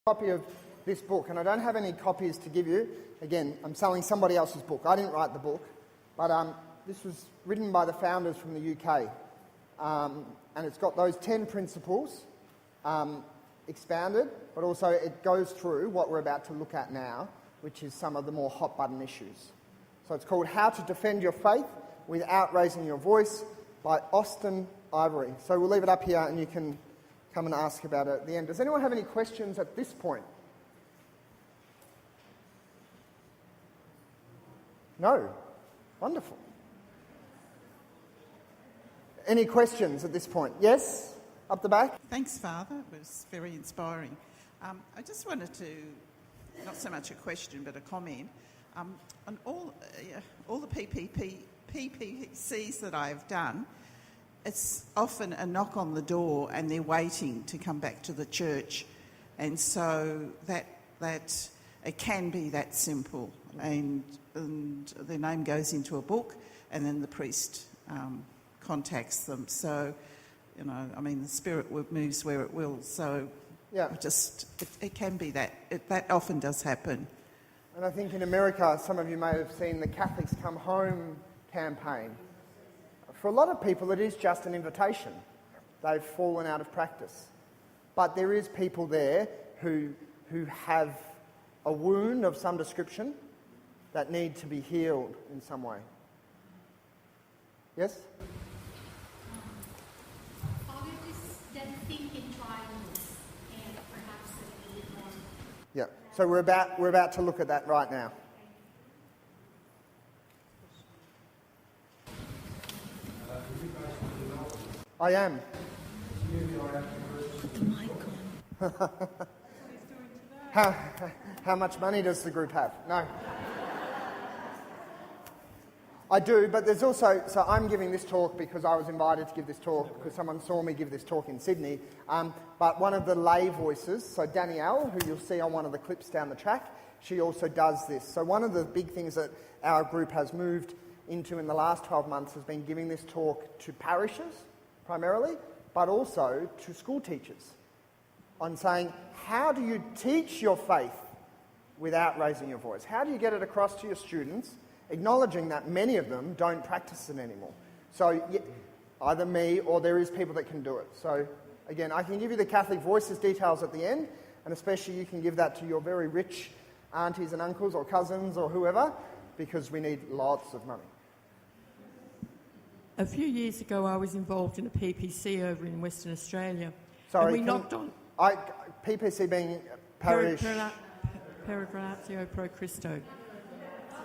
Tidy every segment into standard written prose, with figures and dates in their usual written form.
Copy of this book, and I don't have any copies to give you. Again, I'm selling somebody else's book. I didn't write the book, but this was written by the founders from the UK, and it's got those 10 principles expanded, but also it goes through what we're about to look at now, which is some of the more hot-button issues. So it's called How to Defend Your Faith Without Raising Your Voice by Austin Ivory. So we'll leave it up here and you can come and ask about it at the end. Does anyone have any questions at this point? No? Wonderful. Any questions at this point? Yes? Up the back? Thanks, Father. It was very inspiring. I just wanted to, not so much a question, but a comment. On all the PPCs that I've done, it's often a knock on the door and they're waiting to come back to the church. And so that it can be that simple. And their name goes into a book and then the priest contacts them. So, the Spirit moves where it will. So it can be that. That often does happen. And I think in America, some of you may have seen the Catholics Come Home campaign. For a lot of people, it is just an invitation. They've fallen out of practice. But there is people there who have a wound of some description that need to be healed in some way. Yes? Father, then think in triangles and perhaps a little more. Yeah. So we're about to look at that right now. I am. Put the mic on. How much money does the group have? No. I do, but there's also... So I'm giving this talk because I was invited to give this talk because someone saw me give this talk in Sydney. But one of the lay voices, so Danielle, who you'll see on one of the clips down the track, she also does this. So one of the big things that our group has moved into in the last 12 months has been giving this talk to parishes, primarily, but also to school teachers on saying, how do you teach your faith without raising your voice? How do you get it across to your students, acknowledging that many of them don't practice it anymore? So either me or there is people that can do it. So again, I can give you the Catholic Voices details at the end, and especially you can give that to your very rich aunties and uncles or cousins or whoever, because we need lots of money. A few years ago, I was involved in a PPC over in Western Australia. Sorry, and we knocked on... PPC being parish... Peregrinatio Pro Christo.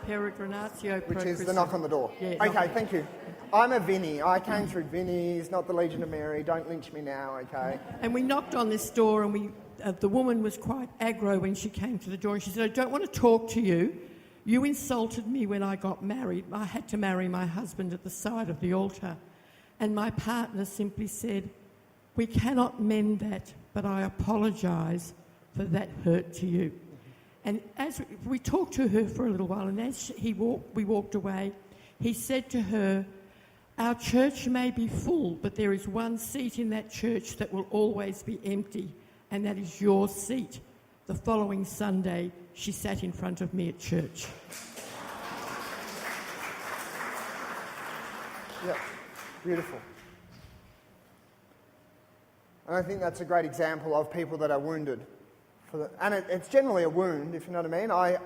Peregrinatio Pro Christo. Which is the knock on the door. Yeah, okay, thank you. I'm a Vinnie. I came through Vinnie's, not the Legion of Mary. Don't lynch me now, okay? And we knocked on this door and the woman was quite aggro when she came to the door and she said, I don't want to talk to you. You insulted me when I got married. I had to marry my husband at the side of the altar. And my partner simply said, we cannot mend that, but I apologise for that hurt to you. And as we talked to her for a little while, and as we walked away, he said to her, our church may be full, but there is one seat in that church that will always be empty, and that is your seat. The following Sunday, she sat in front of me at church. Yeah, beautiful. And I think that's a great example of people that are wounded. And it's generally a wound, if you know what I mean.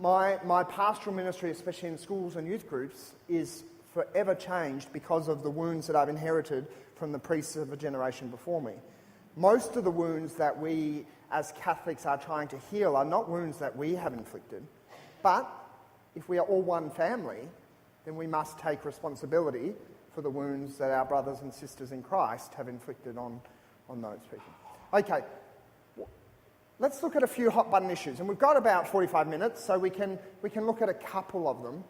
My pastoral ministry, especially in schools and youth groups, is forever changed because of the wounds that I've inherited from the priests of a generation before me. Most of the wounds that we as Catholics are trying to heal are not wounds that we have inflicted. But if we are all one family, then we must take responsibility for the wounds that our brothers and sisters in Christ have inflicted on those people. Okay, let's look at a few hot button issues. And we've got about 45 minutes, so we can look at a couple of them.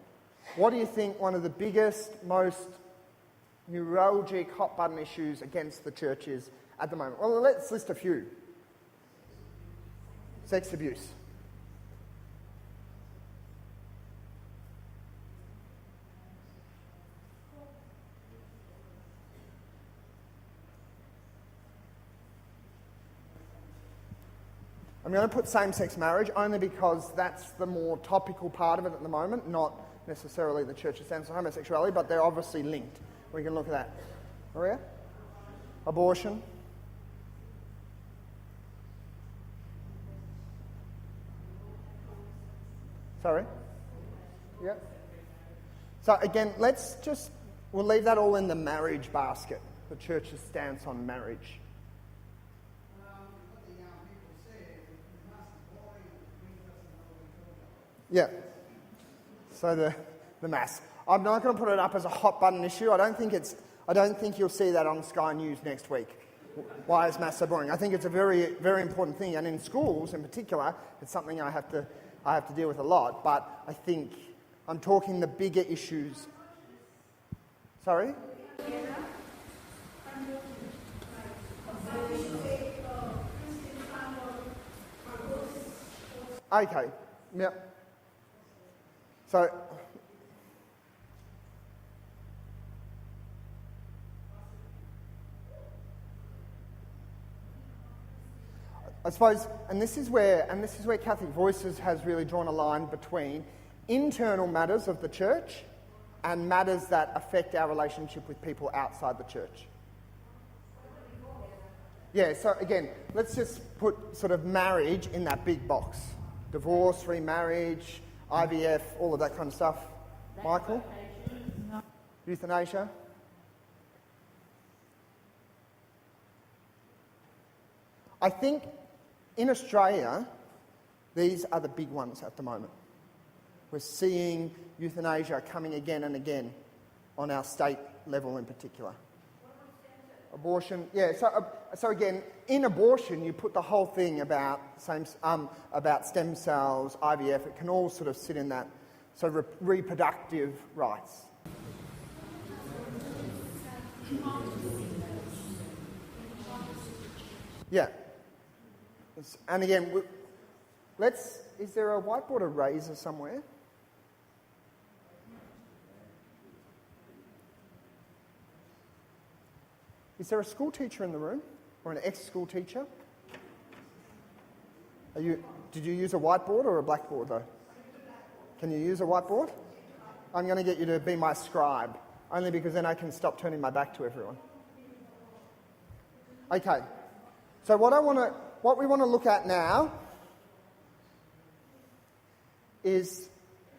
What do you think one of the biggest, most neuralgic hot button issues against the church is at the moment? Well, let's list a few. Sex abuse. I'm going to put same-sex marriage only because that's the more topical part of it at the moment, not necessarily the church's stance on homosexuality, but they're obviously linked. We can look at that. Maria? Abortion. Sorry? Yeah. So again, we'll leave that all in the marriage basket, the church's stance on marriage. Yeah. So the mass. I'm not going to put it up as a hot button issue. I don't think you'll see that on Sky News next week. Why is mass so boring? I think it's a very, very important thing, and in schools in particular, it's something I have to deal with a lot. But I think I'm talking the bigger issues. Sorry? Okay. Yeah. So, I suppose, and this is where Catholic Voices has really drawn a line between internal matters of the church and matters that affect our relationship with people outside the church. Yeah, so again, let's just put sort of marriage in that big box. Divorce, remarriage, IVF, all of that kind of stuff. Michael? Euthanasia? I think in Australia, these are the big ones at the moment. We're seeing euthanasia coming again and again on our state level in particular. Abortion, yeah. So again, in abortion, you put the whole thing about stem cells, IVF. It can all sort of sit in that. So reproductive rights. Yeah. And again, is there a whiteboard eraser somewhere? Is there a school teacher in the room? Or an ex-school teacher? Did you use a whiteboard or a blackboard though? Can you use a whiteboard? I'm going to get you to be my scribe, only because then I can stop turning my back to everyone. Okay. So what we want to look at now is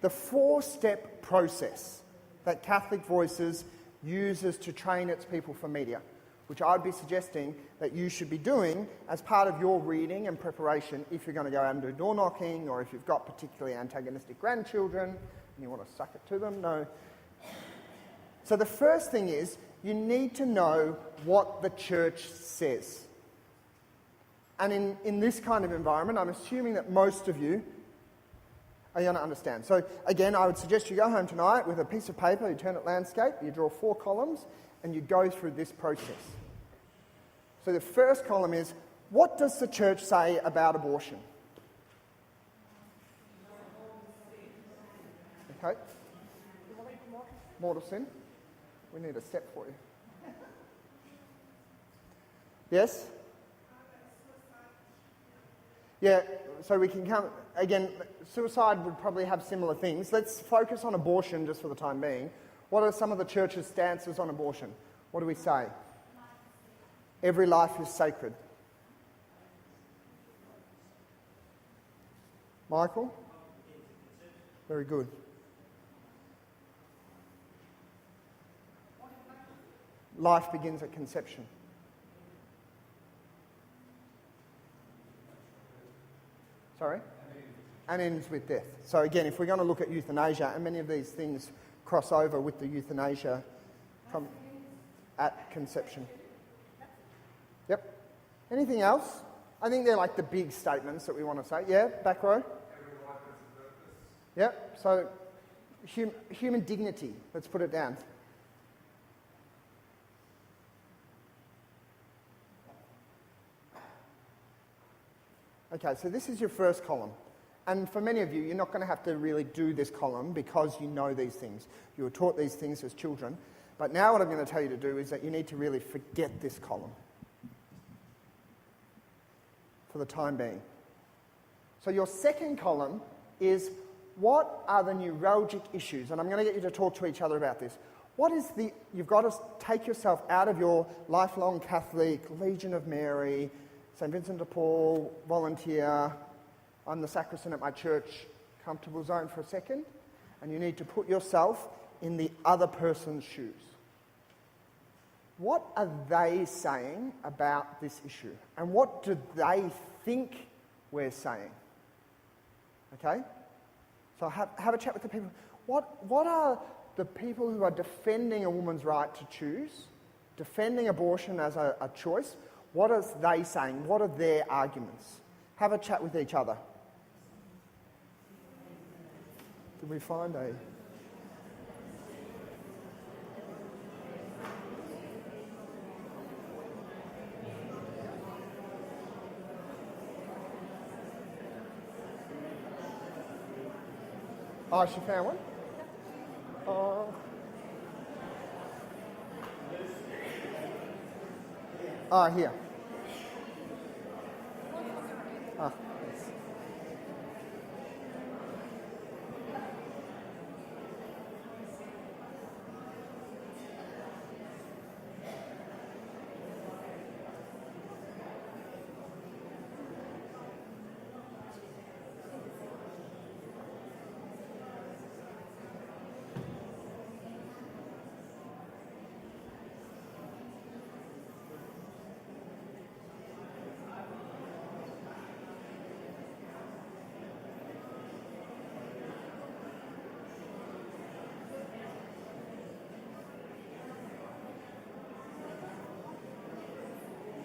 the 4-step process that Catholic Voices uses to train its people for media, which I'd be suggesting that you should be doing as part of your reading and preparation if you're going to go out and do door knocking, or if you've got particularly antagonistic grandchildren and you want to suck it to them. No. So the first thing is you need to know what the church says. And in this kind of environment, I'm assuming that most of you are going to understand. So again, I would suggest you go home tonight with a piece of paper, you turn it landscape, you draw 4 columns, and you go through this process. So the first column is, what does the church say about abortion? Okay. Mortal sin? We need a step for you. Yes? Yeah, so we can come, again, suicide would probably have similar things. Let's focus on abortion just for the time being. What are some of the church's stances on abortion? What do we say? Every life is sacred. Michael? Very good. Life begins at conception. Sorry? And ends with death. So again, if we're going to look at euthanasia, and many of these things cross over with the euthanasia at conception. Yep. Anything else? I think they're like the big statements that we want to say. Yeah, back row. Yep. So human dignity. Let's put it down. Okay, so this is your first column. And for many of you, you're not going to have to really do this column because you know these things. You were taught these things as children. But now what I'm going to tell you to do is that you need to really forget this column for the time being. So your second column is what are the neuralgic issues? And I'm going to get you to talk to each other about this. You've got to take yourself out of your lifelong Catholic, Legion of Mary, St. Vincent de Paul, volunteer, I'm the sacristan at my church, comfortable zone for a second, and you need to put yourself in the other person's shoes. What are they saying about this issue? And what do they think we're saying? Okay? So have a chat with the people. What are the people who are defending a woman's right to choose, defending abortion as a choice, what are they saying? What are their arguments? Have a chat with each other. Did we find a... Oh, she found one? Here. Yes.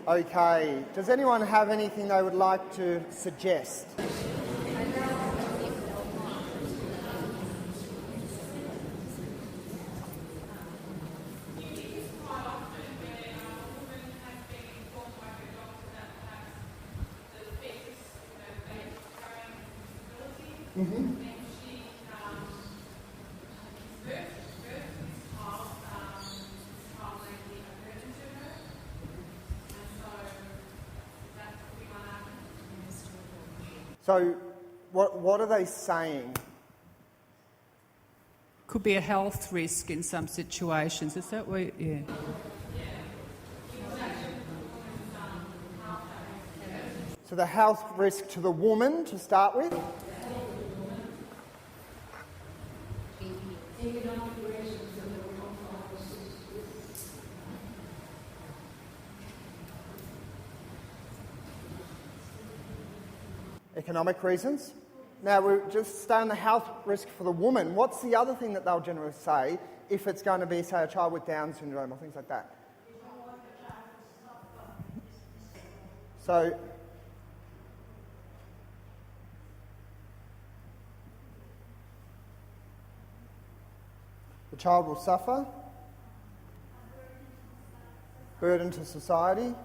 Okay, does anyone have anything they would like to suggest? So, what are they saying? Could be a health risk in some situations. Is that what? Yeah. So the health risk to the woman to start with. Economic reasons. Now, we'll just stay on the health risk for the woman. What's the other thing that they'll generally say if it's going to be, say, a child with Down syndrome or things like that? So, the child will suffer, burden to society.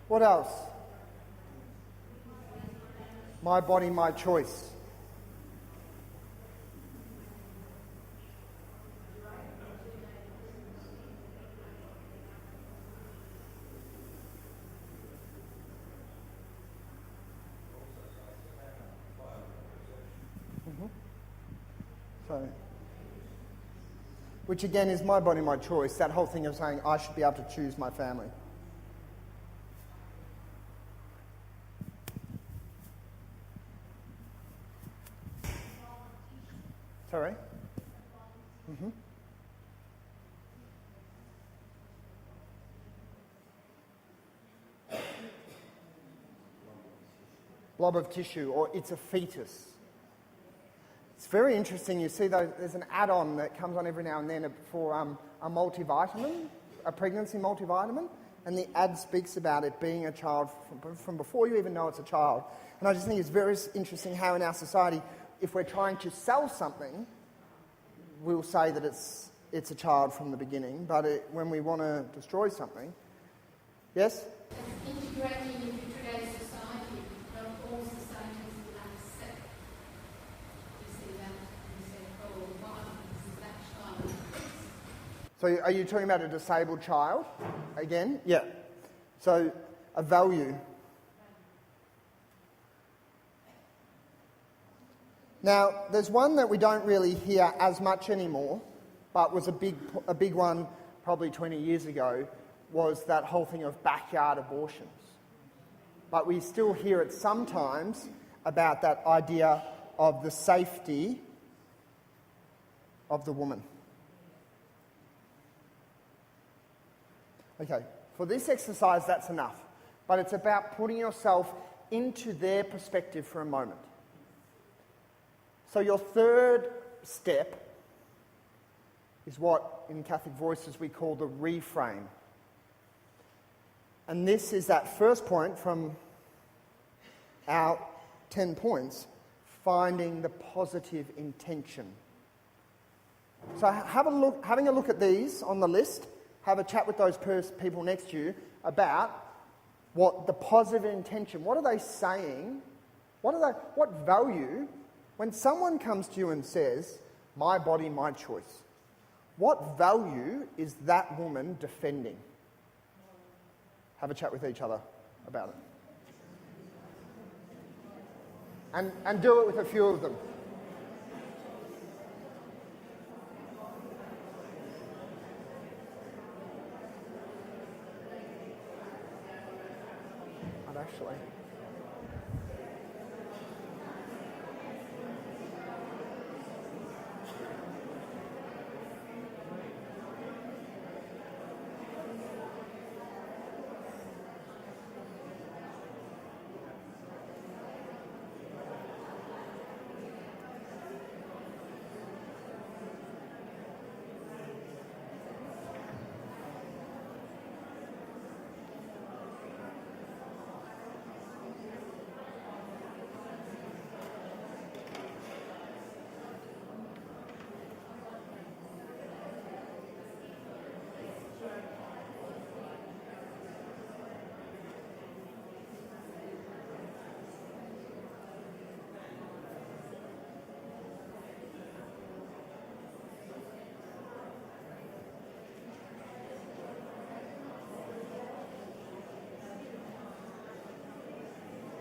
What else? My body, my choice. So, which again is my body, my choice. That whole thing of saying I should be able to choose my family. Sorry? Blob of tissue, or it's a fetus. It's very interesting. You see, there's an add-on that comes on every now and then for a multivitamin, a pregnancy multivitamin, and the ad speaks about it being a child from before you even know it's a child. And I just think it's very interesting how in our society, if we're trying to sell something, we'll say that it's a child from the beginning, but when we want to destroy something... Yes? Integrating into today's society, not all societies will accept. You see that, you say, oh, wow, this is that child. So are you talking about a disabled child again? Yeah. So a value. Now, there's one that we don't really hear as much anymore, but was a big one probably 20 years ago, was that whole thing of backyard abortions. But we still hear it sometimes about that idea of the safety of the woman. Okay, for this exercise that's enough, but it's about putting yourself into their perspective for a moment. So your third step is what in Catholic Voices we call the reframe. And this is that first point from our 10 points, finding the positive intention. So having a look at these on the list, have a chat with those people next to you about what the positive intention, what are they saying? What value, when someone comes to you and says, my body, my choice, what value is that woman defending? Have a chat with each other about it. And do it with a few of them. Actually.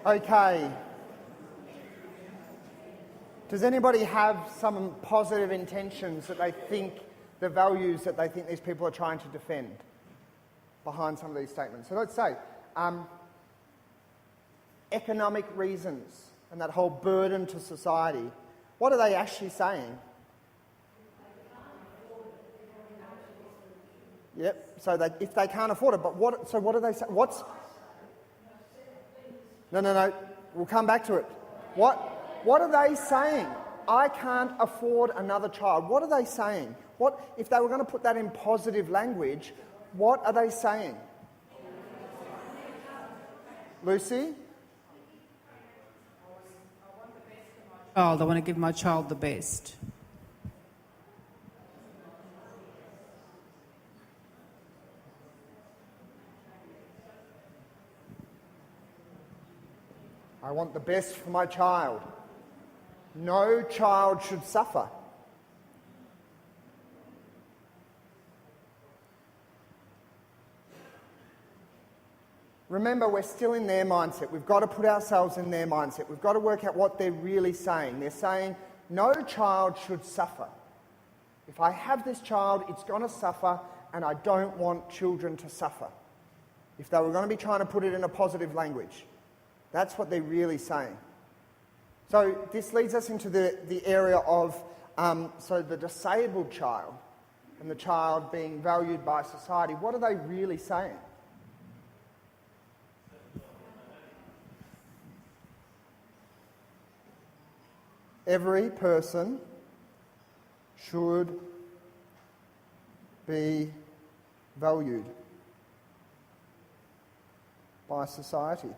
Okay. Does anybody have some positive intentions that they think, the values that they think these people are trying to defend behind some of these statements? So let's say economic reasons and that whole burden to society. What are they actually saying? Yep, so that if they can't afford it, but what do they say? No, we'll come back to it. What are they saying? I can't afford another child. What are they saying? What if they were going to put that in positive language, what are they saying? Lucy? I want to give my child the best. I want the best for my child. No child should suffer. Remember, we're still in their mindset. We've got to put ourselves in their mindset. We've got to work out what they're really saying. They're saying, no child should suffer. If I have this child, it's going to suffer, and I don't want children to suffer. If they were going to be trying to put it in a positive language. That's what they're really saying. So this leads us into the area of the disabled child and the child being valued by society. What are they really saying? Every person should be valued by society.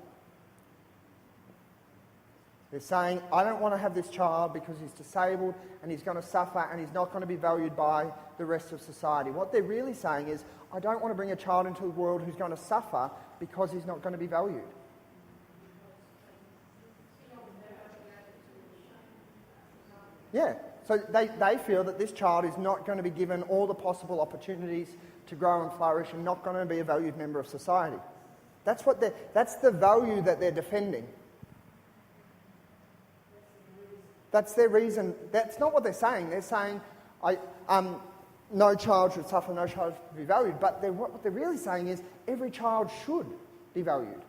They're saying, I don't want to have this child because he's disabled and he's going to suffer and he's not going to be valued by the rest of society. What they're really saying is, I don't want to bring a child into the world who's going to suffer because he's not going to be valued. Yeah, So they feel that this child is not going to be given all the possible opportunities to grow and flourish and not going to be a valued member of society. That's the value that they're defending. That's their reason. That's not what they're saying. They're saying, no child should suffer, no child should be valued. But what they're really saying is every child should be valued.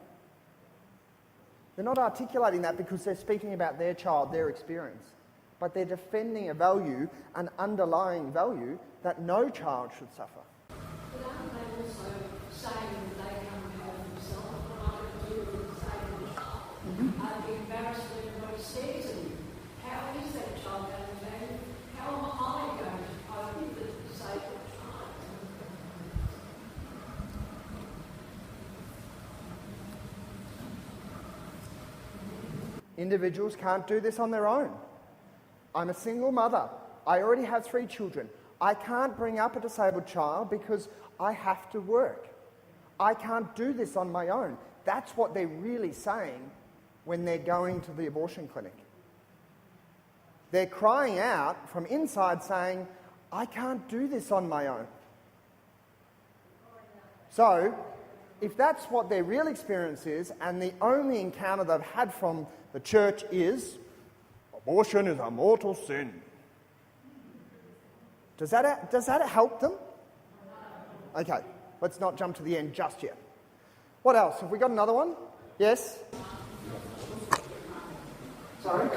They're not articulating that because they're speaking about their child, their experience. But they're defending a value, an underlying value, that no child should suffer. But aren't they also saying that they can't help themselves? What I can do is say to the child, I'd be embarrassed when everybody stares at you. How is that child going to value? How am I going to cope with the disabled child? Individuals can't do this on their own. I'm a single mother. I already have 3 children. I can't bring up a disabled child because I have to work. I can't do this on my own. That's what they're really saying when they're going to the abortion clinic. They're crying out from inside saying, I can't do this on my own. So, if that's what their real experience is, and the only encounter they've had from the church is, abortion is a mortal sin. Does that help them? Okay, let's not jump to the end just yet. What else? Have we got another one? Yes? Sorry?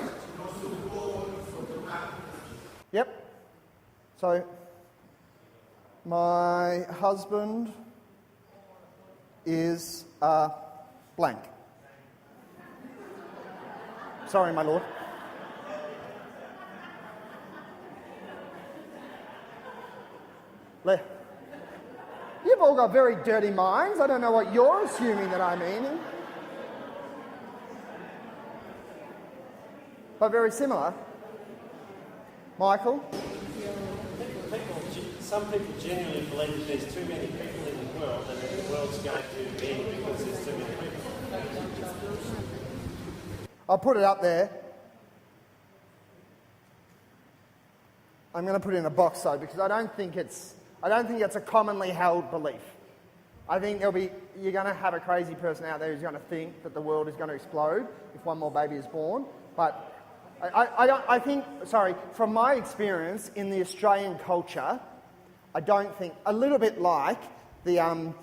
Yep. So, my husband is blank. Sorry, my lord. You've all got very dirty minds. I don't know what you're assuming that I mean. But very similar. Michael? Some people genuinely believe that there's too many people in the world and that the world's going to end because there's too many people. I'll put it up there. I'm going to put it in a box though, because I don't think it's a commonly held belief. I think you're going to have a crazy person out there who's going to think that the world is going to explode if one more baby is born. But I think, from my experience in the Australian culture, I don't think, a little bit like the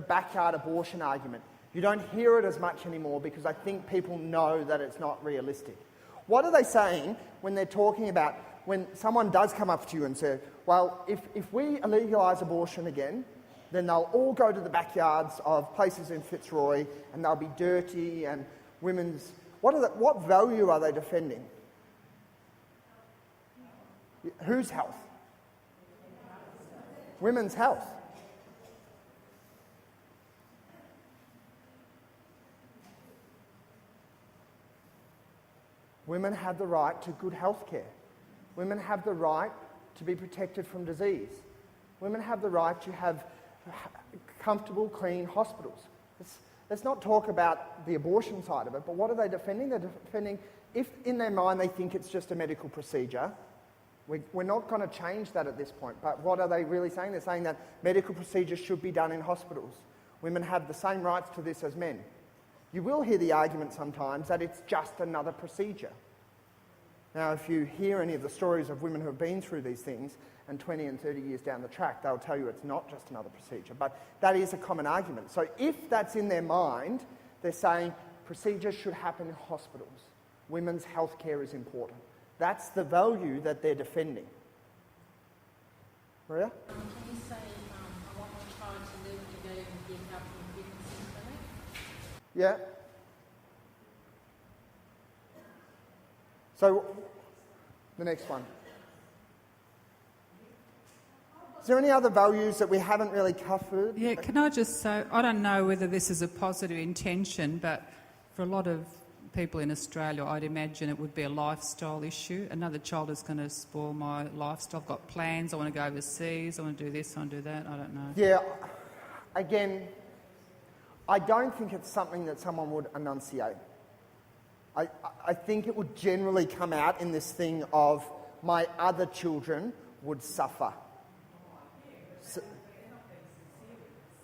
backyard abortion argument. You don't hear it as much anymore because I think people know that it's not realistic. What are they saying when they're talking about, when someone does come up to you and say, well, if we legalise abortion again, then they'll all go to the backyards of places in Fitzroy and they'll be dirty and women's... What value are they defending? Whose health? Women's health. Women have the right to good health care. Women have the right to be protected from disease. Women have the right to have comfortable, clean hospitals. Let's not talk about the abortion side of it, but what are they defending? They're defending, if in their mind they think it's just a medical procedure, we're not going to change that at this point, but what are they really saying? They're saying that medical procedures should be done in hospitals. Women have the same rights to this as men. You will hear the argument sometimes that it's just another procedure. Now, if you hear any of the stories of women who have been through these things, and 20 and 30 years down the track, they'll tell you it's not just another procedure. But that is a common argument. So if that's in their mind, they're saying procedures should happen in hospitals. Women's health care is important. That's the value that they're defending. Maria? Can you say, I want my child to live to go and get up and get in Yeah. So, the next one. Is there any other values that we haven't really covered? Yeah, can I just say, I don't know whether this is a positive intention, but for a lot of people in Australia, I'd imagine it would be a lifestyle issue. Another child is going to spoil my lifestyle. I've got plans, I want to go overseas, I want to do this, I want to do that, I don't know. Yeah, again, I don't think it's something that someone would enunciate. I think it would generally come out in this thing of my other children would suffer.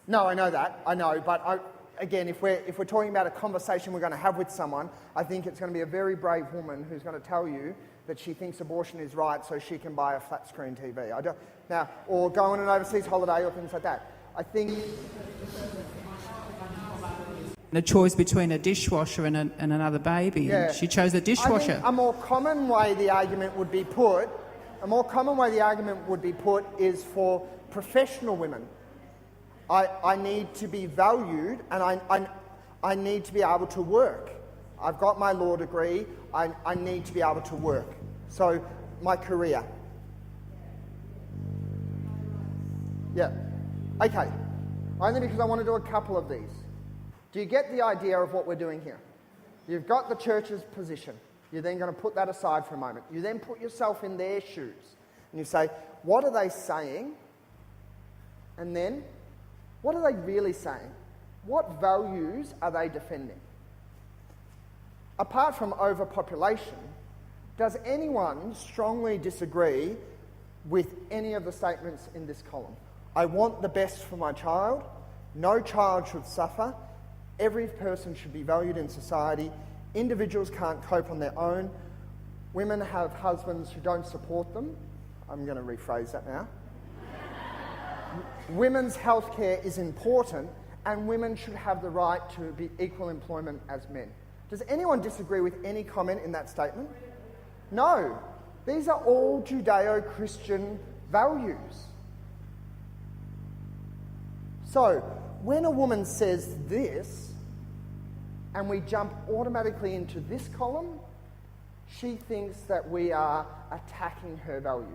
No, I know that. I know, but again, if we're talking about a conversation we're going to have with someone, I think it's going to be a very brave woman who's going to tell you that she thinks abortion is right so she can buy a flat screen TV. Or go on an overseas holiday or things like that. I think A choice between a dishwasher and another baby. Yeah. And she chose a I dishwasher. think a more common way the argument would be put is for professional women. I need to be valued, and I need to be able to work. I've got my law degree. I need to be able to work. So my career. Yeah. Okay. Only because I want to do a couple of these. Do you get the idea of what we're doing here? You've got the church's position. You're then going to put that aside for a moment. You then put yourself in their shoes. And you say, what are they saying? And then, what are they really saying? What values are they defending? Apart from overpopulation, does anyone strongly disagree with any of the statements in this column? I want the best for my child. No child should suffer. Every person should be valued in society. Individuals can't cope on their own. Women have husbands who don't support them. I'm going to rephrase that now. Women's health care is important, and women should have the right to be equal employment as men. Does anyone disagree with any comment in that statement? No. These are all Judeo-Christian values. So, when a woman says this, and we jump automatically into this column, she thinks that we are attacking her values.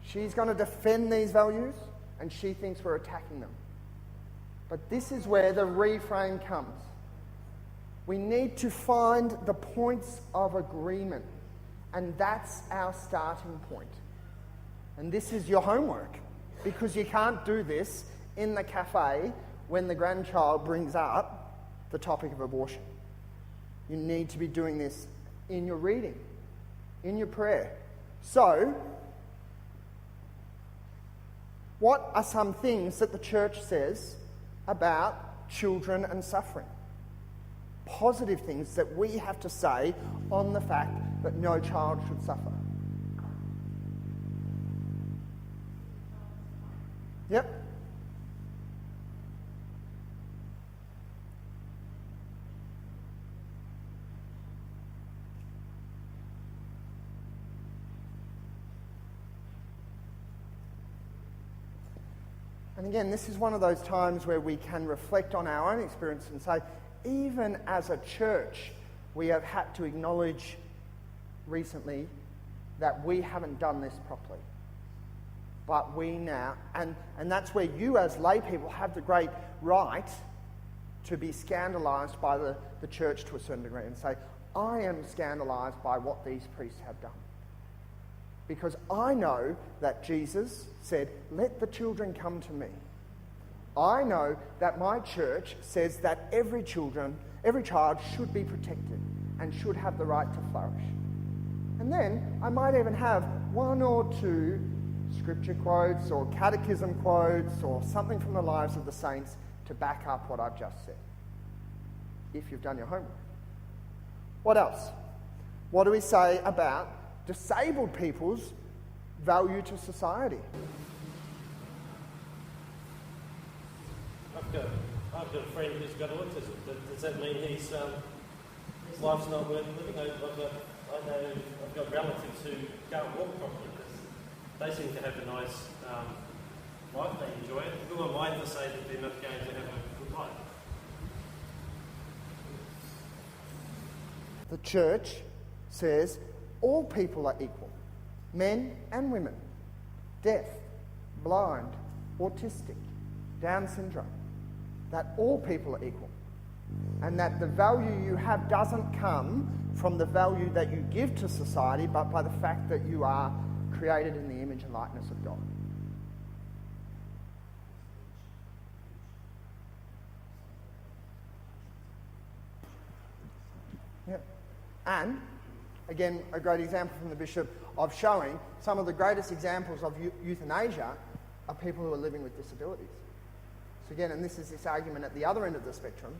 She's going to defend these values, and she thinks we're attacking them. But this is where the reframe comes. We need to find the points of agreement, and that's our starting point. And this is your homework, because you can't do this in the cafe when the grandchild brings up the topic of abortion. You need to be doing this in your reading, in your prayer. So, what are some things that the church says about children and suffering? Positive things that we have to say on the fact that no child should suffer. Yep. And again, this is one of those times where we can reflect on our own experience and say, even as a church, we have had to acknowledge recently that we haven't done this properly. But we now, and that's where you as lay people have the great right to be scandalised by the church to a certain degree and say, I am scandalised by what these priests have done. Because I know that Jesus said, let the children come to me. I know that my church says that every child should be protected and should have the right to flourish. And then I might even have one or two scripture quotes or catechism quotes or something from the lives of the saints to back up what I've just said, if you've done your homework. What else? What do we say about disabled people's value to society? I've got a friend who's got autism. Does that mean his life's not worth living? I've got relatives who can't walk properly because they seem to have a nice life, they enjoy it. Who am I to say that they're not going to have a good life? The church says all people are equal, men and women, deaf, blind, autistic, Down syndrome, that all people are equal, and that the value you have doesn't come from the value that you give to society, but by the fact that you are created in the image and likeness of God. Yeah. And, again, a great example from the Bishop of showing some of the greatest examples of euthanasia are people who are living with disabilities. So again, and this is this argument at the other end of the spectrum,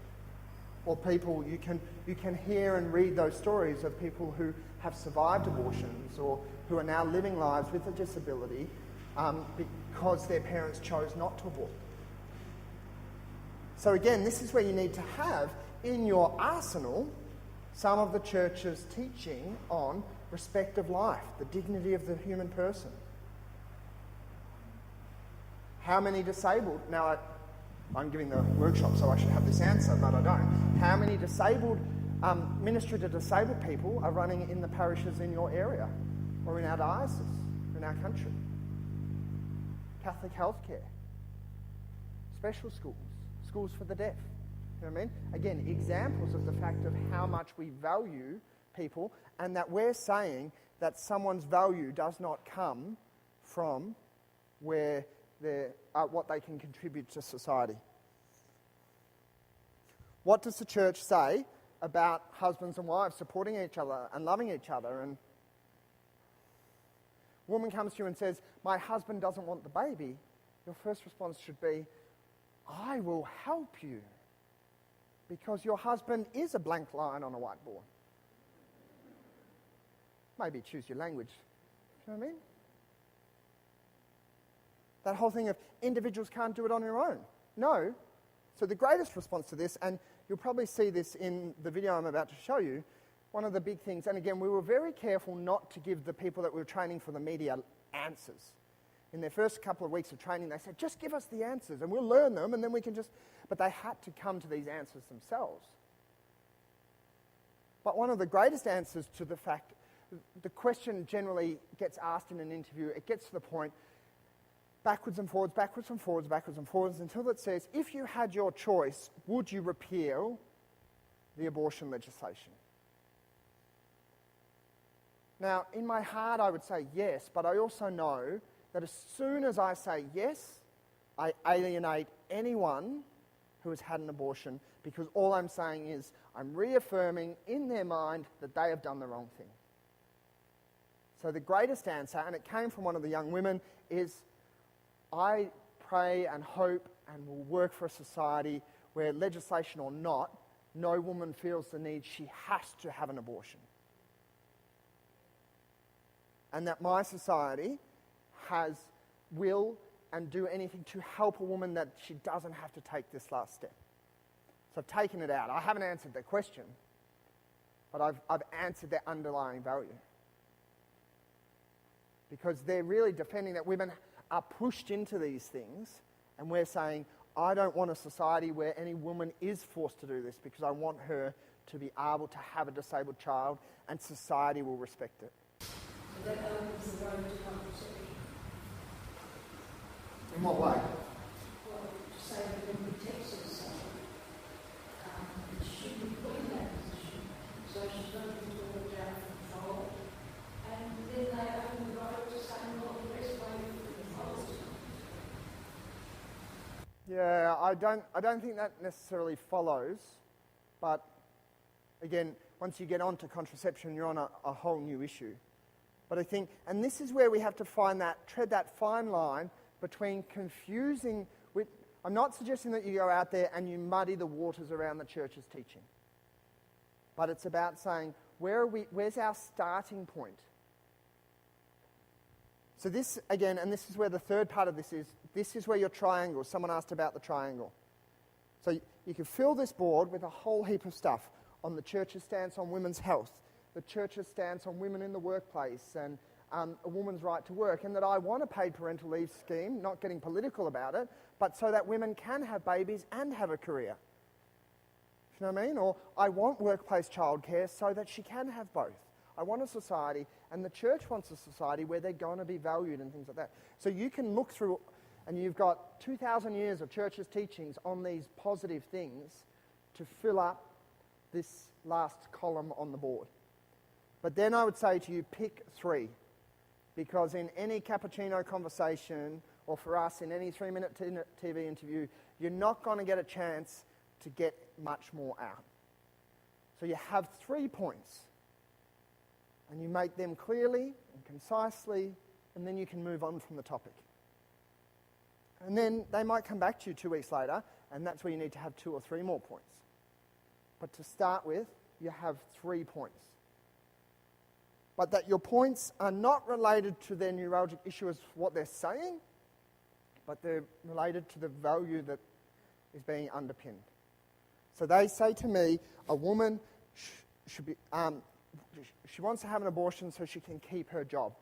or people, you can hear and read those stories of people who have survived abortions or who are now living lives with a disability because their parents chose not to abort. So again, this is where you need to have in your arsenal some of the church's teaching on respect of life, the dignity of the human person. How many disabled, now I'm giving the workshop so I should have this answer, but I don't. How many disabled, ministry to disabled people are running in the parishes in your area or in our diocese, in our country? Catholic healthcare, special schools, schools for the deaf. You know what I mean? Again, examples of the fact of how much we value people and that we're saying that someone's value does not come from where what they can contribute to society. What does the church say about husbands and wives supporting each other and loving each other? And a woman comes to you and says, my husband doesn't want the baby. Your first response should be, I will help you. Because your husband is a blank line on a whiteboard. Maybe choose your language. Do you know what I mean? That whole thing of individuals can't do it on their own. No. So the greatest response to this, and you'll probably see this in the video I'm about to show you, one of the big things, and again, we were very careful not to give the people that we were training for the media answers. In their first couple of weeks of training, they said, just give us the answers and we'll learn them and then we can just... But they had to come to these answers themselves. But one of the greatest answers to the fact, the question generally gets asked in an interview, it gets to the point, backwards and forwards, backwards and forwards, backwards and forwards, until it says, if you had your choice, would you repeal the abortion legislation? Now, in my heart, I would say yes, but I also know that as soon as I say yes, I alienate anyone who has had an abortion, because all I'm saying is I'm reaffirming in their mind that they have done the wrong thing. So the greatest answer, and it came from one of the young women, is I pray and hope and will work for a society where, legislation or not, no woman feels the need she has to have an abortion. And that my society will and do anything to help a woman that she doesn't have to take this last step. So I've taken it out. I haven't answered their question, but I've answered their underlying value. Because they're really defending that women are pushed into these things, and we're saying, I don't want a society where any woman is forced to do this, because I want her to be able to have a disabled child, and society will respect it. So that opens the road to contraception. In what way? Well, to say that women protects herself, she shouldn't be put in that position. So she's not going to be worked out of control. And then they open the road to saying, well, the best way to control is. Yeah, I don't think that necessarily follows, but again, once you get onto contraception, you're on a whole new issue. But I think, and this is where we have to tread that fine line between confusing with... I'm not suggesting that you go out there and you muddy the waters around the church's teaching. But it's about saying, where's our starting point? So this, again, and this is where the third part of this is where your triangle, someone asked about the triangle. So you can fill this board with a whole heap of stuff on the church's stance on women's health, the church's stance on women in the workplace, and a woman's right to work, and that I want a paid parental leave scheme, not getting political about it, but so that women can have babies and have a career. You know what I mean? Or I want workplace childcare so that she can have both. I want a society, and the church wants a society where they're going to be valued and things like that. So you can look through, and you've got 2,000 years of church's teachings on these positive things to fill up this last column on the board. But then I would say to you, pick 3. Because in any cappuccino conversation, or for us in any 3-minute TV interview, you're not going to get a chance to get much more out. So you have 3 points. And you make them clearly and concisely, and then you can move on from the topic. And then they might come back to you 2 weeks later, and that's where you need to have 2 or 3 more points. But to start with, you have 3 points. But that your points are not related to their neuralgic issue as what they're saying, but they're related to the value that is being underpinned. So they say to me, a woman should be, she wants to have an abortion so she can keep her job.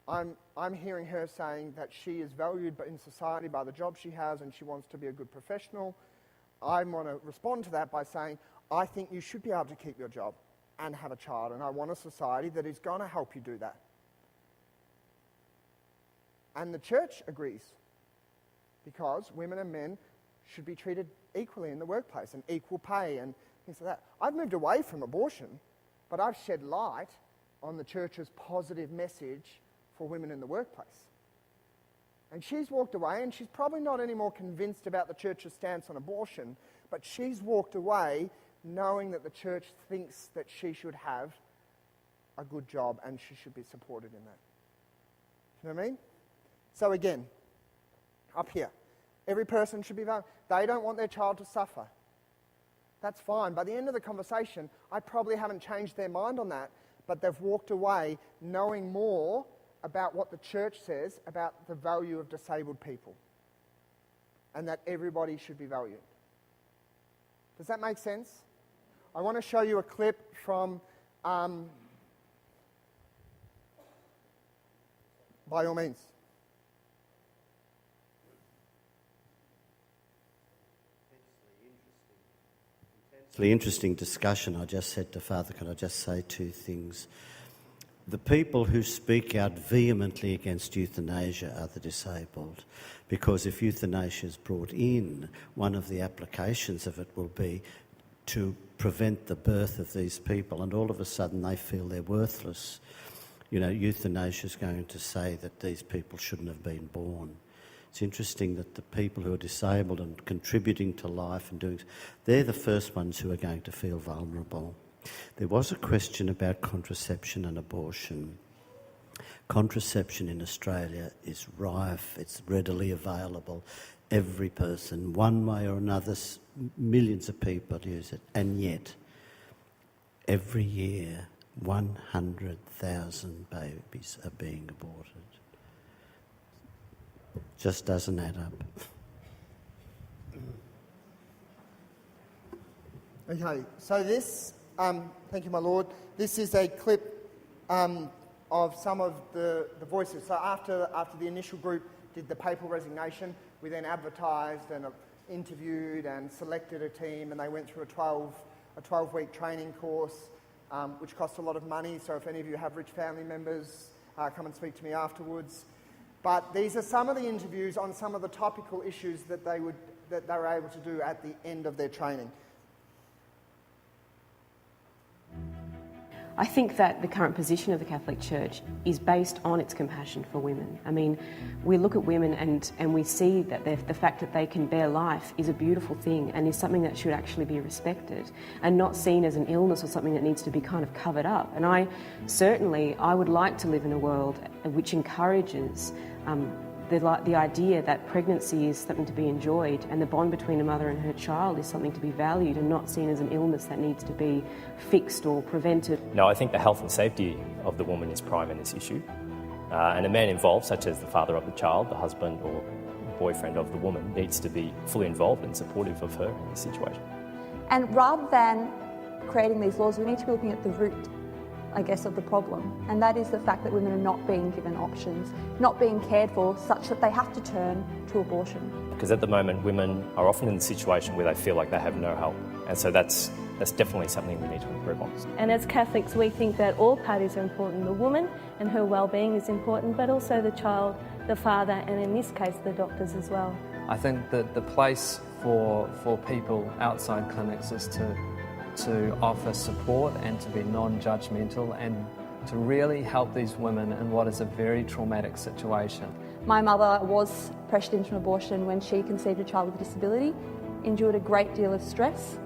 I'm hearing her saying that she is valued in society by the job she has and she wants to be a good professional. I want to respond to that by saying, I think you should be able to keep your job and have a child, and I want a society that is going to help you do that. And the church agrees, because women and men should be treated equally in the workplace and equal pay and things like that. I've moved away from abortion, but I've shed light on the church's positive message for women in the workplace. And she's walked away, and she's probably not any more convinced about the church's stance on abortion, but she's walked away knowing that the church thinks that she should have a good job and she should be supported in that. You know what I mean? So again, up here, every person should be valued. They don't want their child to suffer. That's fine. By the end of the conversation, I probably haven't changed their mind on that, but they've walked away knowing more about what the church says about the value of disabled people and that everybody should be valued. Does that make sense? I want to show you a clip from, by all means. Intensely interesting discussion. I just said to Father, can I just say 2 things? The people who speak out vehemently against euthanasia are the disabled, because if euthanasia is brought in, one of the applications of it will be to prevent the birth of these people, and all of a sudden they feel they're worthless. You know, euthanasia is going to say that these people shouldn't have been born. It's interesting that the people who are disabled and contributing to life and doing, they're the first ones who are going to feel vulnerable. There was a question about contraception and abortion. Contraception in Australia is rife, it's readily available. Every person, one way or another, millions of people use it. And yet, every year, 100,000 babies are being aborted. Just doesn't add up. Okay, so this, thank you, my Lord. This is a clip of some of the voices. So after the initial group did the papal resignation, we then advertised and interviewed and selected a team, and they went through a 12-week training course, which cost a lot of money. So if any of you have rich family members, come and speak to me afterwards. But these are some of the interviews on some of the topical issues that they were able to do at the end of their training. I think that the current position of the Catholic Church is based on its compassion for women. I mean, we look at women and we see that the fact that they can bear life is a beautiful thing and is something that should actually be respected and not seen as an illness or something that needs to be kind of covered up. And I would like to live in a world which encourages the idea that pregnancy is something to be enjoyed and the bond between a mother and her child is something to be valued and not seen as an illness that needs to be fixed or prevented. No, I think the health and safety of the woman is prime in this issue. And a man involved, such as the father of the child, the husband or boyfriend of the woman, needs to be fully involved and supportive of her in this situation. And rather than creating these laws, we need to be looking at the root, I guess, of the problem, and that is the fact that women are not being given options, not being cared for, such that they have to turn to abortion. Because at the moment, women are often in the situation where they feel like they have no help, and so that's definitely something we need to improve on. And as Catholics, we think that all parties are important. The woman and her well-being is important, but also the child, the father, and in this case, the doctors as well. I think that the place for people outside clinics is to offer support and to be non-judgmental and to really help these women in what is a very traumatic situation. My mother was pressured into an abortion when she conceived a child with a disability, endured a great deal of stress,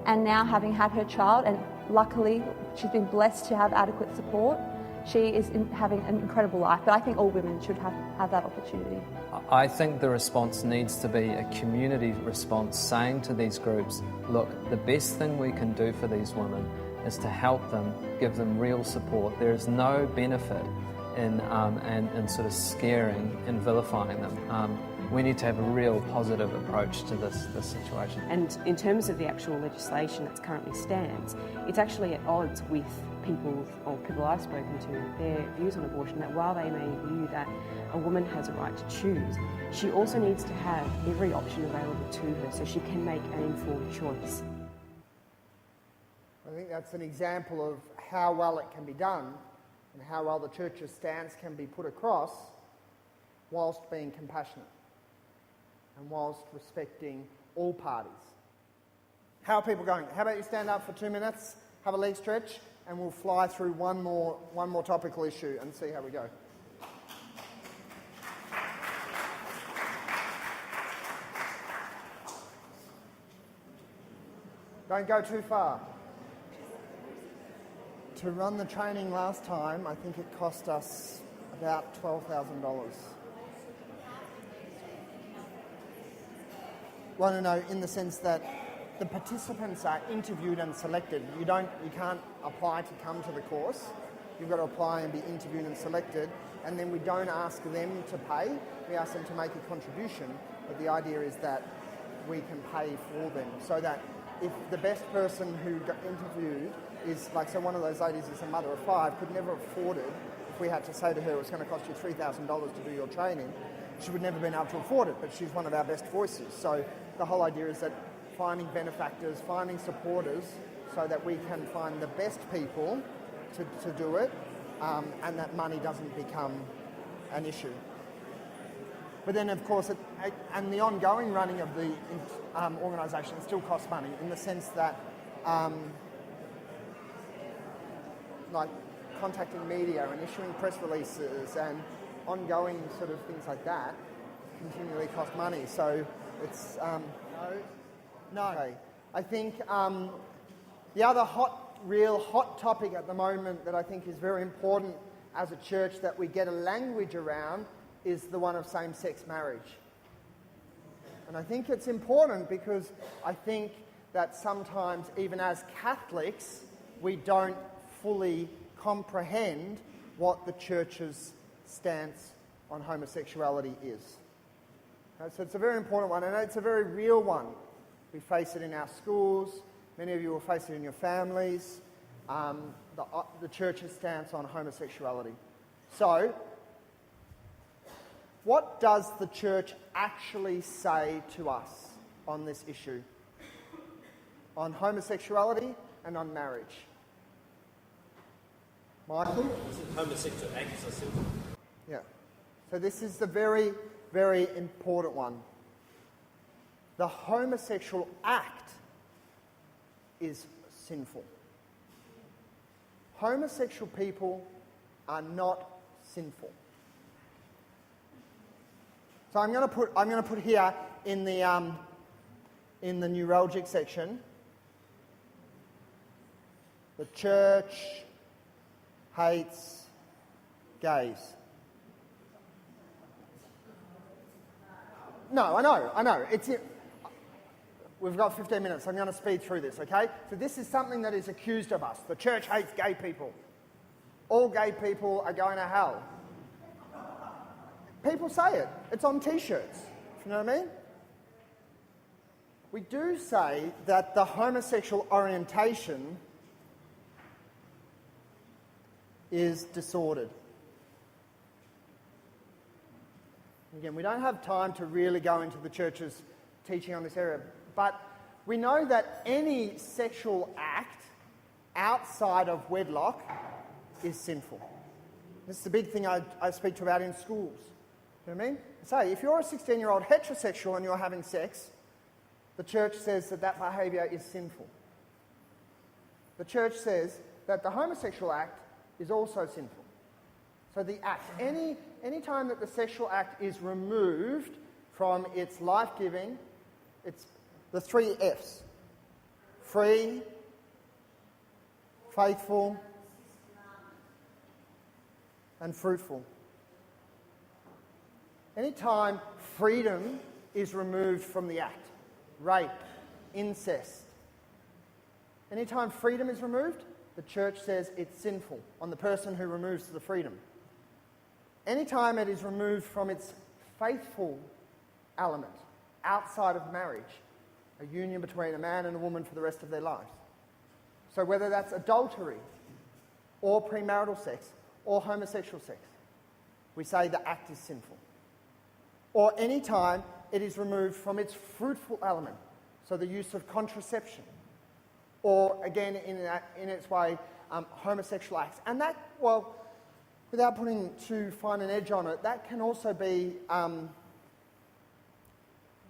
and now having had her child, and luckily she's been blessed to have adequate support, she is having an incredible life. But I think all women should have that opportunity. I think the response needs to be a community response, saying to these groups, look, the best thing we can do for these women is to help them, give them real support. There is no benefit in sort of scaring and vilifying them. We need to have a real positive approach to this situation. And in terms of the actual legislation that's currently stands, it's actually at odds with people I've spoken to, their views on abortion, that while they may view that a woman has a right to choose, she also needs to have every option available to her so she can make an informed choice. I think that's an example of how well it can be done and how well the church's stance can be put across whilst being compassionate and whilst respecting all parties. How are people going? How about you stand up for 2 minutes, have a leg stretch, and we'll fly through one more topical issue and see how we go. Don't go too far. To run the training last time, I think it cost us about $12,000. Well, no, in the sense that the participants are interviewed and selected. You can't apply to come to the course. You've got to apply and be interviewed and selected, and then we don't ask them to pay. We ask them to make a contribution, but the idea is that we can pay for them, so that if the best person who got interviewed is, like, so one of those ladies is a mother of 5, could never afford it. If we had to say to her it's going to cost you $3,000 to do your training, she would never have been able to afford it, but she's one of our best voices. So the whole idea is that finding benefactors, finding supporters, so that we can find the best people to do it, and that money doesn't become an issue. But then, of course, and the ongoing running of the organisation still costs money, in the sense that, like, contacting media and issuing press releases and ongoing sort of things like that continually cost money. So it's no. Okay. I think the other real hot topic at the moment that I think is very important as a church that we get a language around is the one of same-sex marriage. And I think it's important because I think that sometimes, even as Catholics, we don't fully comprehend what the church's stance on homosexuality is. So it's a very important one, and it's a very real one. We face it in our schools. Many of you will face it in your families. The church's stance on homosexuality. So, what does the church actually say to us on this issue? On homosexuality and on marriage? Michael? Homosexual acts are sinful. Yeah. So this is the very, very important one. The homosexual act is sinful. Homosexual people are not sinful. So I'm going to put here in the neuralgic section, the church hates gays. No, I know. We've got 15 minutes. I'm going to speed through this, okay? So this is something that is accused of us. The church hates gay people. All gay people are going to hell. People say it. It's on T-shirts. You know what I mean? We do say that the homosexual orientation is disordered. Again, we don't have time to really go into the church's teaching on this area, but we know that any sexual act outside of wedlock is sinful. This is the big thing I speak to about in schools. You know what I mean? Say, if you're a 16-year-old heterosexual and you're having sex, the church says that behaviour is sinful. The church says that the homosexual act is also sinful. So the act, any time that the sexual act is removed from its life-giving, it's the 3 Fs. free, faithful, and fruitful. Anytime freedom is removed from the act, rape, incest, anytime freedom is removed, the church says it's sinful on the person who removes the freedom. Anytime it is removed from its faithful element outside of marriage, a union between a man and a woman for the rest of their lives. So whether that's adultery or premarital sex or homosexual sex, we say the act is sinful. Or any time it is removed from its fruitful element, so the use of contraception, or again in its way, homosexual acts. And that, well, without putting too fine an edge on it, that can also be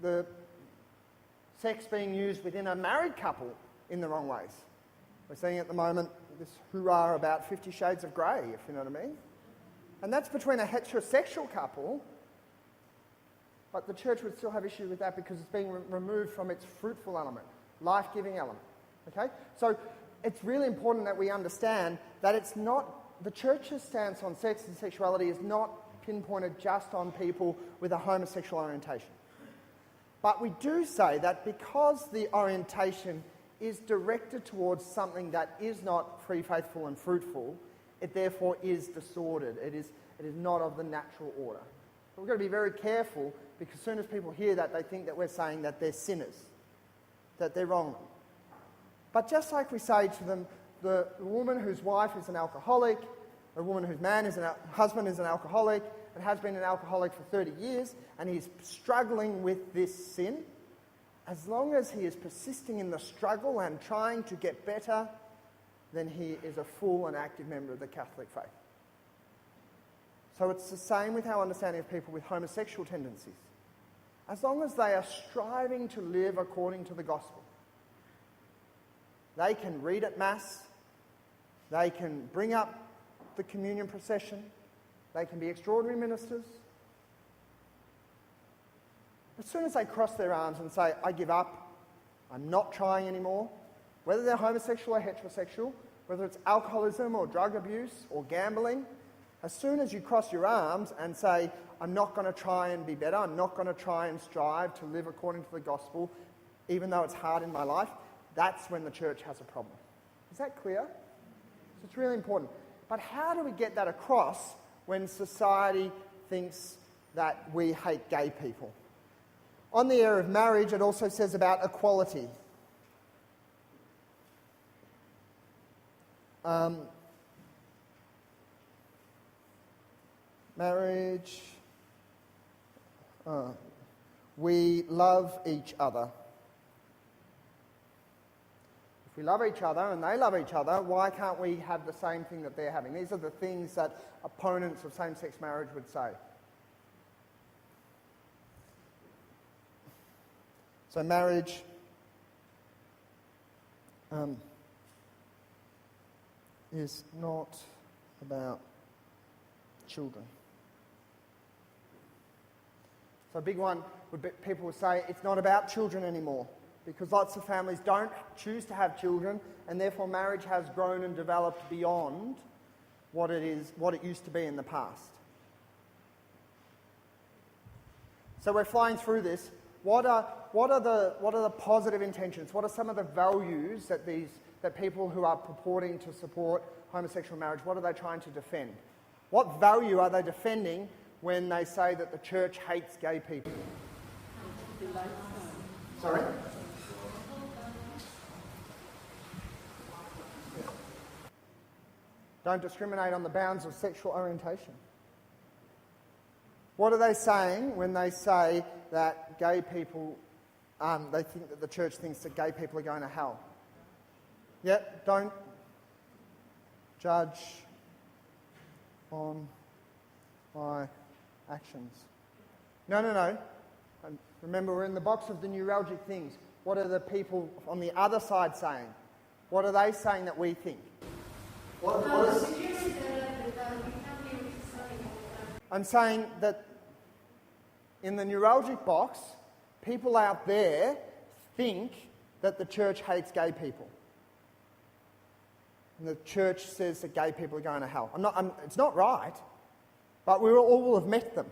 the sex being used within a married couple in the wrong ways. We're seeing at the moment this hoorah about 50 Shades of Grey, if you know what I mean. And that's between a heterosexual couple, but the church would still have issue with that because it's being removed from its fruitful element, life-giving element. Okay? So it's really important that we understand that it's not, the church's stance on sex and sexuality is not pinpointed just on people with a homosexual orientation. But we do say that because the orientation is directed towards something that is not free, faithful and fruitful, it therefore is disordered. It is not of the natural order. So we've got to be very careful because as soon as people hear that, they think that we're saying that they're sinners, that they're wrong. But just like we say to them, the woman whose wife is an alcoholic, the woman whose husband is an alcoholic, and has been an alcoholic for 30 years, and he's struggling with this sin, as long as he is persisting in the struggle and trying to get better, then he is a full and active member of the Catholic faith. So it's the same with our understanding of people with homosexual tendencies. As long as they are striving to live according to the gospel, they can read at Mass, they can bring up the communion procession, they can be extraordinary ministers. As soon as they cross their arms and say, I give up, I'm not trying anymore, whether they're homosexual or heterosexual, whether it's alcoholism or drug abuse or gambling, as soon as you cross your arms and say, I'm not going to try and be better, I'm not going to try and strive to live according to the gospel, even though it's hard in my life, that's when the church has a problem. Is that clear? So it's really important. But how do we get that across when society thinks that we hate gay people? On the area of marriage, it also says about equality. Marriage. We love each other. If we love each other and they love each other, why can't we have the same thing that they're having? These are the things that opponents of same-sex marriage would say. So marriage is not about children. So a big one would be, people would say it's not about children anymore because lots of families don't choose to have children and therefore marriage has grown and developed beyond what it used to be in the past. So we're flying through this. What are the positive intentions? What are some of the values that people who are purporting to support homosexual marriage, what are they trying to defend? What value are they defending when they say that the church hates gay people? Sorry? Don't discriminate on the bounds of sexual orientation. What are they saying when they say that gay people, they think that the church thinks that gay people are going to hell? Yet, don't judge on my actions. No. And remember, we're in the box of the neuralgic things. What are the people on the other side saying? What are they saying that we think? I'm saying that in the neuralgic box, people out there think that the church hates gay people. And the church says that gay people are going to hell. It's not right, but we all will have met them.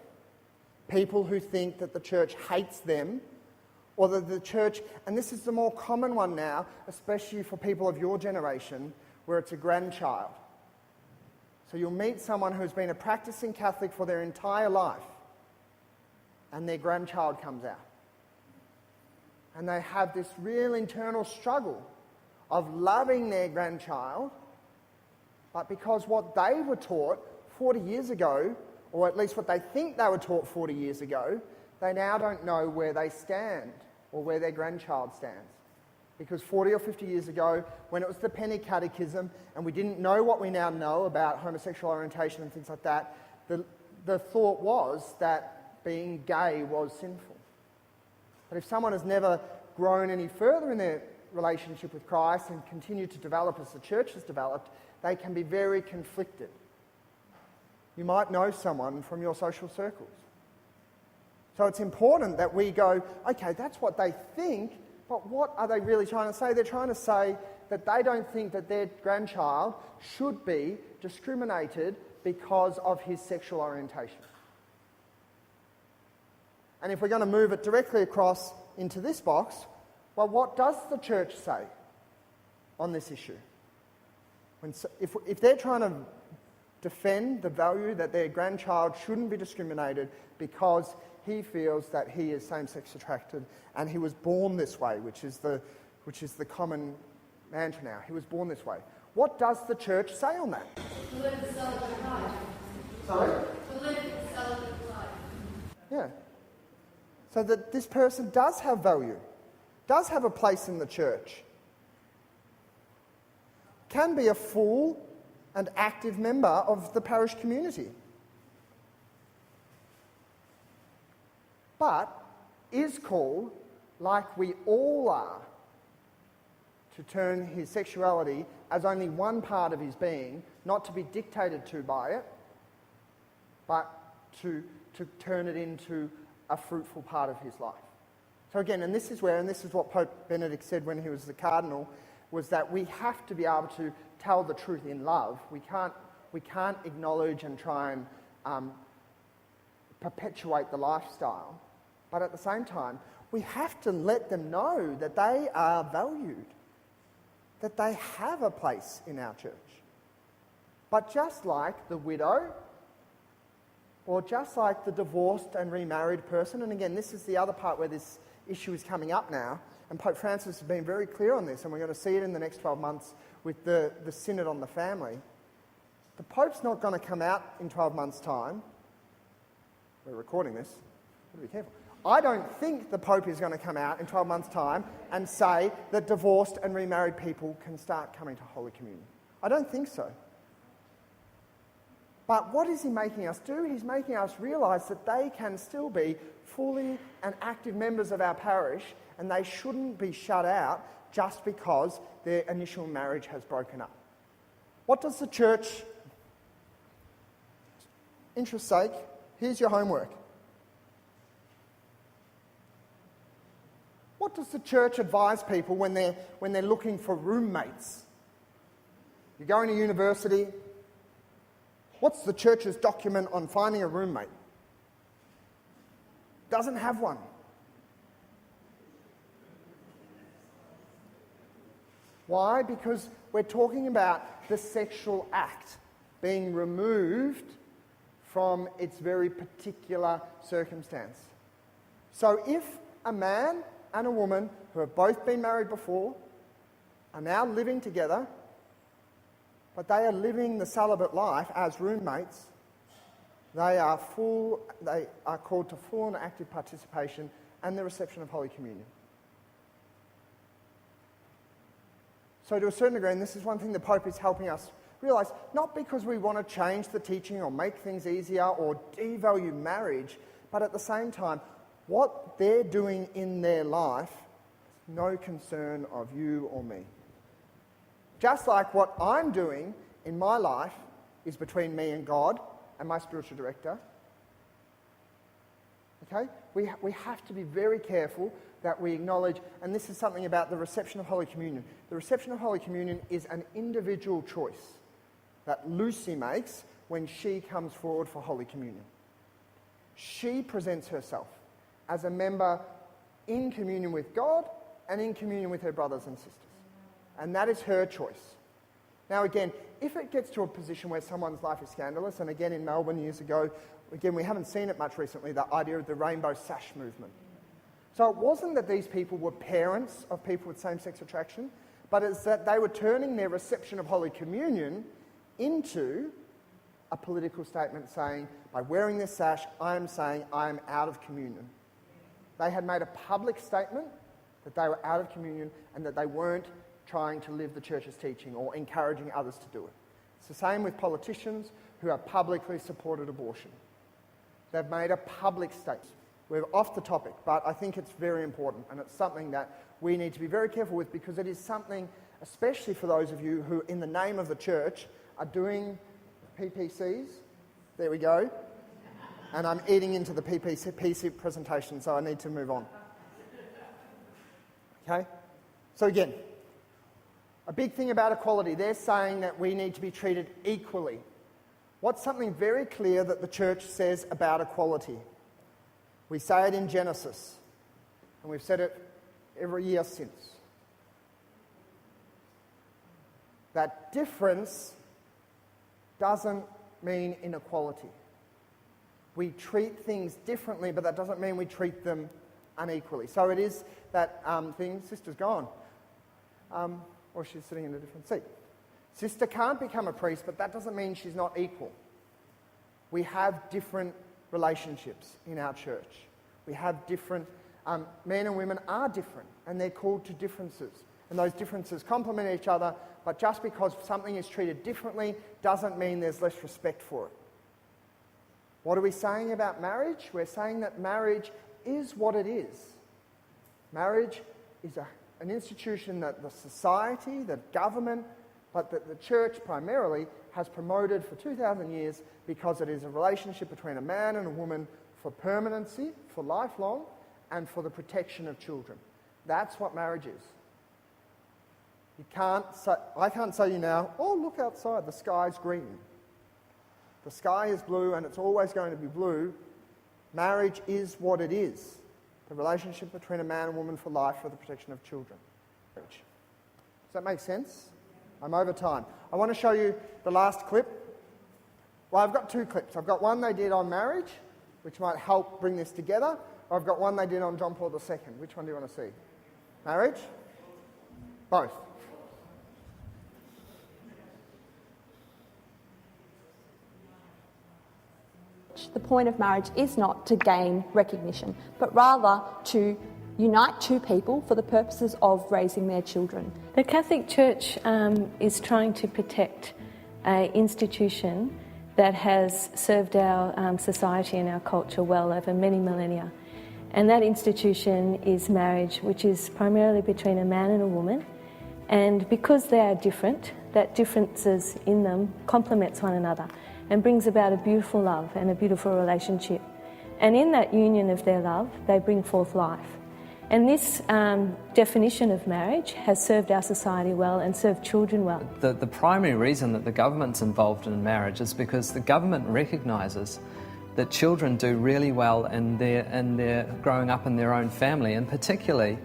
People who think that the church hates them, or that the church, and this is the more common one now, especially for people of your generation, where it's a grandchild. So you'll meet someone who's been a practicing Catholic for their entire life, and their grandchild comes out. And they have this real internal struggle of loving their grandchild, but because what they were taught 40 years ago, or at least what they think they were taught 40 years ago, they now don't know where they stand or where their grandchild stands. Because 40 or 50 years ago, when it was the Penny Catechism and we didn't know what we now know about homosexual orientation and things like that, the thought was that being gay was sinful. But if someone has never grown any further in their relationship with Christ and continued to develop as the church has developed, they can be very conflicted. You might know someone from your social circles. So it's important that we go, okay, that's what they think, but what are they really trying to say? They're trying to say that they don't think that their grandchild should be discriminated because of his sexual orientation. And if we're going to move it directly across into this box, well, what does the church say on this issue? If they're trying to defend the value that their grandchild shouldn't be discriminated because he feels that he is same-sex attracted and he was born this way, which is the common mantra now. He was born this way. What does the church say on that? To live a celibate life. Sorry? To live a celibate life. Yeah. So that this person does have value, does have a place in the church, can be a full and active member of the parish community. But is called, like we all are, to turn his sexuality as only one part of his being, not to be dictated to by it, but to turn it into a fruitful part of his life. So again, and this is what Pope Benedict said when he was the cardinal, was that we have to be able to tell the truth in love. We can't acknowledge and try and perpetuate the lifestyle, but at the same time, we have to let them know that they are valued, that they have a place in our church. But just like the widow, or just like the divorced and remarried person, and again, this is the other part where this issue is coming up now, and Pope Francis has been very clear on this, and we're going to see it in the next 12 months with the Synod on the Family. The Pope's not going to come out in 12 months' time. We're recording this. Got to be careful. I don't think the Pope is going to come out in 12 months' time and say that divorced and remarried people can start coming to Holy Communion. I don't think so. But what is he making us do? He's making us realise that they can still be fully and active members of our parish, and they shouldn't be shut out just because their initial marriage has broken up. What does the church... Interest's sake, here's your homework. What does the church advise people when they're looking for roommates? You're going to university. What's the church's document on finding a roommate? Doesn't have one. Why? Because we're talking about the sexual act being removed from its very particular circumstance. So if a man and a woman who have both been married before are now living together, but they are living the celibate life as roommates, they are called to full and active participation and the reception of Holy Communion. So to a certain degree, and this is one thing the Pope is helping us realise, not because we want to change the teaching or make things easier or devalue marriage, but at the same time, what they're doing in their life is no concern of you or me. Just like what I'm doing in my life is between me and God and my spiritual director. Okay? We have to be very careful that we acknowledge, and this is something about the reception of Holy Communion. The reception of Holy Communion is an individual choice that Lucy makes when she comes forward for Holy Communion. She presents herself as a member in communion with God and in communion with her brothers and sisters. And that is her choice. Now again, if it gets to a position where someone's life is scandalous, and again in Melbourne years ago, again we haven't seen it much recently, the idea of the rainbow sash movement. So it wasn't that these people were parents of people with same-sex attraction, but it's that they were turning their reception of Holy Communion into a political statement saying, by wearing this sash, I am saying I am out of communion. They had made a public statement that they were out of communion and that they weren't trying to live the church's teaching or encouraging others to do it. It's the same with politicians who have publicly supported abortion. They've made a public statement. We're off the topic, but I think it's very important, and it's something that we need to be very careful with, because it is something, especially for those of you who, in the name of the church, are doing PPCs. There we go. And I'm eating into the PPC presentation, so I need to move on. Okay? So again, a big thing about equality, they're saying that we need to be treated equally. What's something very clear that the church says about equality? We say it in Genesis, and we've said it every year since. That difference doesn't mean inequality. We treat things differently, but that doesn't mean we treat them unequally. So it is that thing, sister's gone. Or she's sitting in a different seat. Sister can't become a priest, but that doesn't mean she's not equal. We have different relationships in our church. We have different, men and women are different, and they're called to differences. And those differences complement each other, but just because something is treated differently doesn't mean there's less respect for it. What are we saying about marriage? We're saying that marriage is what it is. Marriage is an institution that the society, the government, but that the church primarily has promoted for 2,000 years, because it is a relationship between a man and a woman for permanency, for lifelong, and for the protection of children. That's what marriage is. I can't say to you now, oh, look outside, the sky's green. The sky is blue and it's always going to be blue. Marriage is what it is. The relationship between a man and woman for life, for the protection of children. Does that make sense? I'm over time. I want to show you the last clip. Well, I've got two clips. I've got one they did on marriage, which might help bring this together, or I've got one they did on John Paul II. Which one do you want to see? Marriage? Both. The point of marriage is not to gain recognition, but rather to unite two people for the purposes of raising their children. The Catholic Church is trying to protect an institution that has served our society and our culture well over many millennia. And that institution is marriage, which is primarily between a man and a woman. And because they are different, that differences in them complements one another and brings about a beautiful love and a beautiful relationship. And in that union of their love, they bring forth life. And this definition of marriage has served our society well and served children well. The primary reason that the government's involved in marriage is because the government recognises that children do really well in their growing up in their own family, and particularly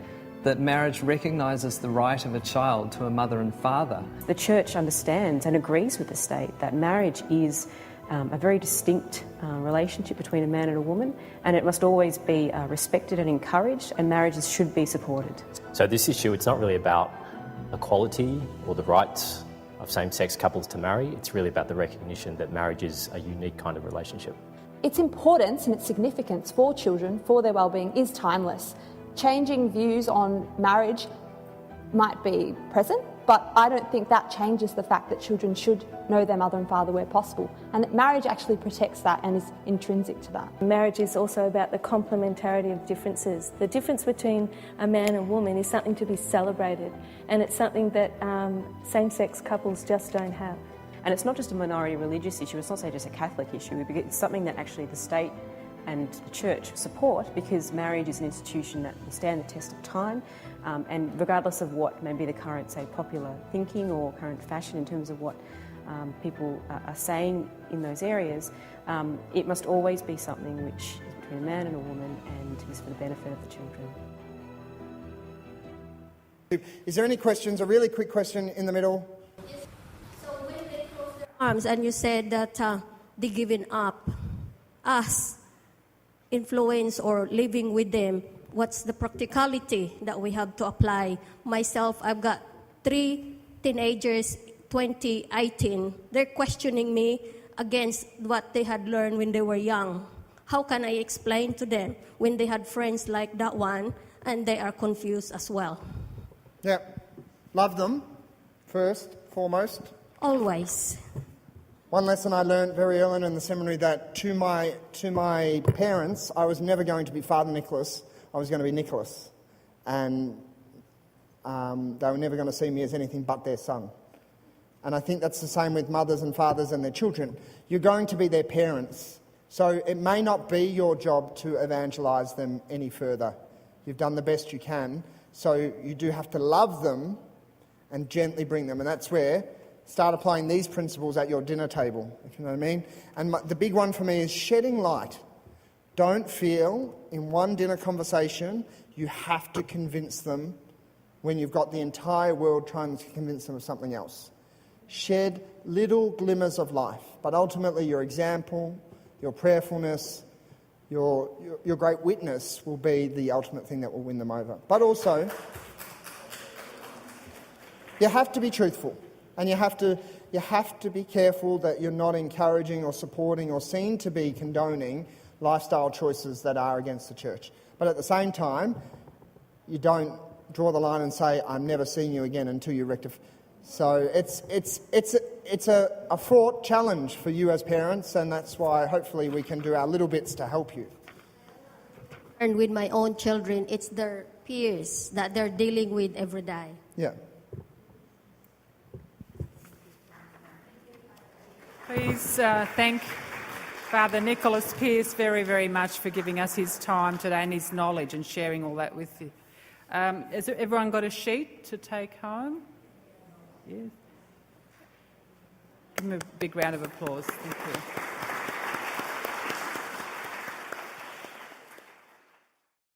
that marriage recognises the right of a child to a mother and father. The Church understands and agrees with the state that marriage is a very distinct relationship between a man and a woman, and it must always be respected and encouraged, and marriages should be supported. So this issue, it's not really about equality or the rights of same-sex couples to marry. It's really about the recognition that marriage is a unique kind of relationship. Its importance and its significance for children, for their well-being, is timeless. Changing views on marriage might be present, but I don't think that changes the fact that children should know their mother and father where possible, and that marriage actually protects that and is intrinsic to that. Marriage is also about the complementarity of differences. The difference between a man and woman is something to be celebrated, and it's something that same-sex couples just don't have. And it's not just a minority religious issue, it's not just a Catholic issue, it's something that actually the state and the church support, because marriage is an institution that will stand the test of time, and regardless of what may be the current, say, popular thinking or current fashion in terms of what people are saying in those areas, it must always be something which is between a man and a woman and is for the benefit of the children. Is there any questions? A really quick question in the middle. Yes. So when they close their arms and you said that they're giving up us influence or living with them, what's the practicality that we have to apply? Myself, I've got 3 teenagers, 20, 18. They're questioning me against what they had learned when they were young. How can I explain to them when they had friends like that one and they are confused as well? Yeah. Love them, first, foremost. Always. One lesson I learned very early in the seminary, that to my parents, I was never going to be Father Nicholas, I was going to be Nicholas. And they were never going to see me as anything but their son. And I think that's the same with mothers and fathers and their children. You're going to be their parents. So it may not be your job to evangelise them any further. You've done the best you can. So you do have to love them and gently bring them. And that's where start applying these principles at your dinner table, if you know what I mean. And the big one for me is shedding light. Don't feel in one dinner conversation you have to convince them when you've got the entire world trying to convince them of something else. Shed little glimmers of life, but ultimately your example, your prayerfulness, your great witness will be the ultimate thing that will win them over. But also, you have to be truthful, and you have to be careful that you're not encouraging or supporting or seen to be condoning lifestyle choices that are against the church. But at the same time, you don't draw the line and say, I'm never seeing you again until you rectify. So it's a fraught challenge for you as parents, and that's why hopefully we can do our little bits to help you. And with my own children, it's their peers that they're dealing with every day. Yeah. Please thank Father Nicholas Pearce very, very much for giving us his time today and his knowledge and sharing all that with you. Has everyone got a sheet to take home? Yes. Give him a big round of applause. Thank you.